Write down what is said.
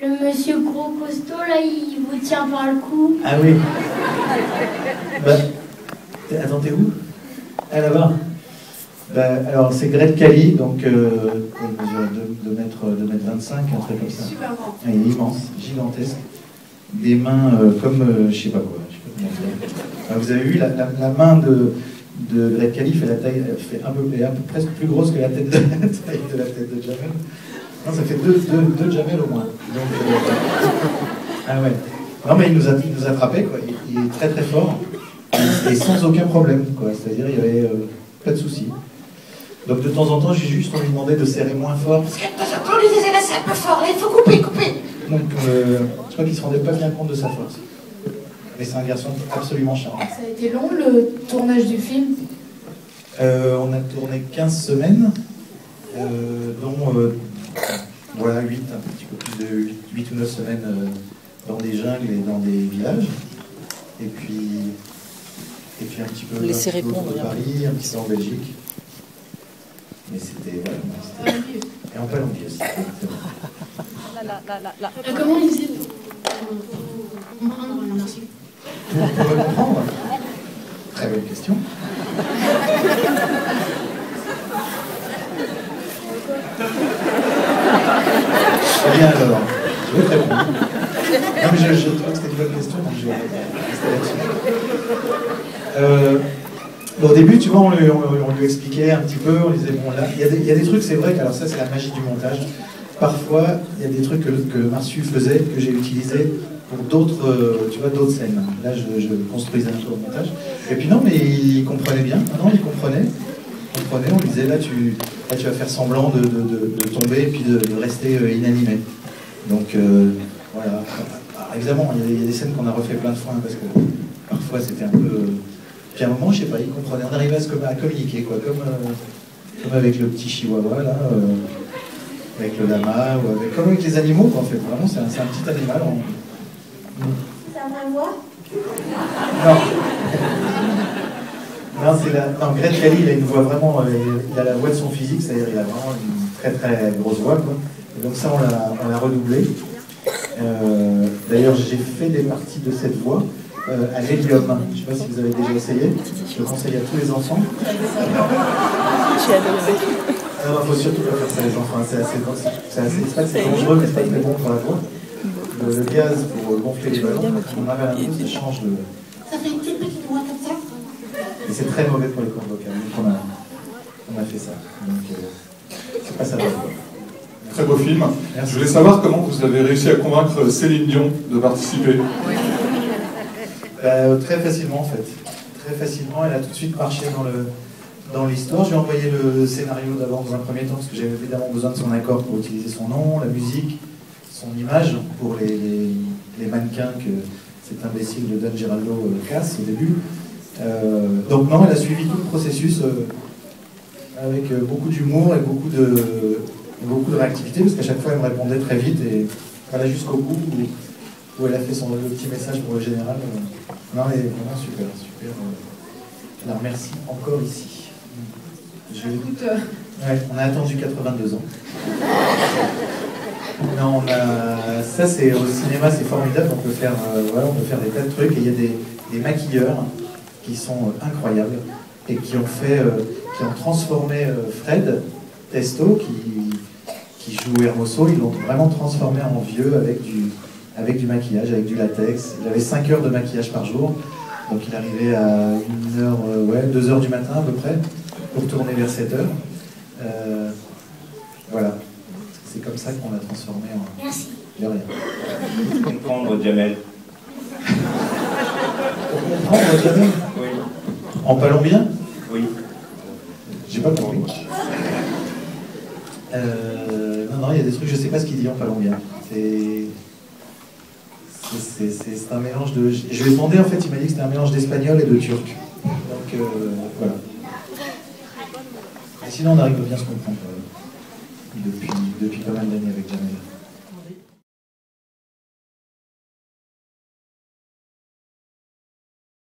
Le monsieur gros costaud, là, il vous tient par le cou. Ah oui. Bah, attends, t'es où? Ah, là-bas. Bah, alors, c'est Grete Cali, donc il mesure 2 mètres 25, un truc comme ça. Super grand. Il est immense, gigantesque. Des mains comme, je sais pas quoi. Je sais pas comment dire. Vous avez vu, la main de Grete Cali fait la taille, fait un peu presque plus grosse que la taille de la tête de Jamel. Non, ça fait deux Jamel au moins. Donc, ah ouais. Non, mais il nous a frappé, quoi. Il est très très fort et sans aucun problème, quoi. C'est-à-dire, il y avait pas de souci. Donc de temps en temps, j'ai juste lui demandé de serrer moins fort. Parce que de temps en temps, il disait là, c'est un peu fort, là, il faut couper. Donc je crois qu'il se rendait pas bien compte de sa force. Mais c'est un garçon absolument charmant. Ça a été long le tournage du film? On a tourné 15 semaines, dont voilà, 8, un petit peu plus de 8 ou 9 semaines dans des jungles et dans des villages. Et puis un petit peu Laissez autour répondre, de Paris, un petit peu en Belgique. Mais c'était vraiment... Et en Palombie aussi. Comment il faisait pour comprendre un article? Pour me comprendre? Très bonne question. Eh bien alors, je vais te répondre. Non mais je trouve que c'était une bonne question, donc je vais rester là-dessus. Au début, tu vois, on lui expliquait un petit peu, on lui disait, bon là, il y a des trucs, c'est vrai que, alors ça c'est la magie du montage, parfois il y a des trucs que Marsu faisait, que j'ai utilisé pour d'autres scènes. Là, je construisais un peu au montage. Et puis non, mais il comprenait bien, non, il comprenait, on lui disait, là tu vas faire semblant de tomber et puis de rester inanimé. Donc voilà, alors, évidemment, il y a des scènes qu'on a refait plein de fois, hein, parce que parfois c'était un peu... Puis à un moment, je sais pas, il comprenait, on arrivait à communiquer, quoi, comme avec le petit chihuahua, là, avec le lama, comme avec les animaux, quoi, en fait. Vraiment, c'est un petit animal. C'est à ma voix? Non. Non, Grete Cali, il a une voix vraiment, il a la voix de son physique, c'est-à-dire il a vraiment une très très grosse voix, quoi. Et donc ça, on l'a redoublé. D'ailleurs, j'ai fait des parties de cette voix à l'hélium. Je ne sais pas si vous avez déjà essayé. Je le conseille à tous les enfants. Alors, il faut surtout pas faire ça les enfants. C'est dangereux, mais c'est pas très bon pour la voix. Le gaz pour gonfler les ballons, on avait un peu, ça change de... Ça fait une petite voix comme ça. Et c'est très mauvais pour les cordes vocales. Donc on a fait ça. Donc c'est pas ça. Très beau film. Merci. Je voulais savoir comment vous avez réussi à convaincre Céline Dion de participer. Très facilement en fait. Très facilement, elle a tout de suite marché dans l'histoire. Je lui ai envoyé le scénario d'abord dans un premier temps, parce que j'avais évidemment besoin de son accord pour utiliser son nom, la musique, son image, pour les mannequins que cet imbécile de Don Geraldo casse au début. Donc non, elle a suivi tout le processus avec beaucoup d'humour et beaucoup de réactivité, parce qu'à chaque fois elle me répondait très vite, et voilà, jusqu'au bout où elle a fait le petit message pour le général. Non, elle est vraiment super. Je la remercie encore ici. Ouais, on a attendu 82 ans. Non, ça c'est au cinéma, c'est formidable, on peut faire des tas de trucs, et il y a des maquilleurs qui sont incroyables et qui ont transformé Fred Testo, qui joue Hermoso, ils l'ont vraiment transformé en vieux avec du maquillage, avec du latex. Il avait 5 heures de maquillage par jour, donc il arrivait à 2 heures du matin à peu près, pour tourner vers 7 heures. Voilà, c'est comme ça qu'on l'a transformé en... Merci. De rien. Comprendre Jamel. Pour comprendre Jamel? Oui. En palombien? Oui. J'ai pas compris. Non, il y a des trucs, je sais pas ce qu'il dit en palombien. C'est un mélange de... Je lui ai demandé, en fait, il m'a dit que c'était un mélange d'espagnol et de turc. Donc, voilà. Et sinon, on arrive à bien se comprendre depuis pas mal d'années avec Jamel.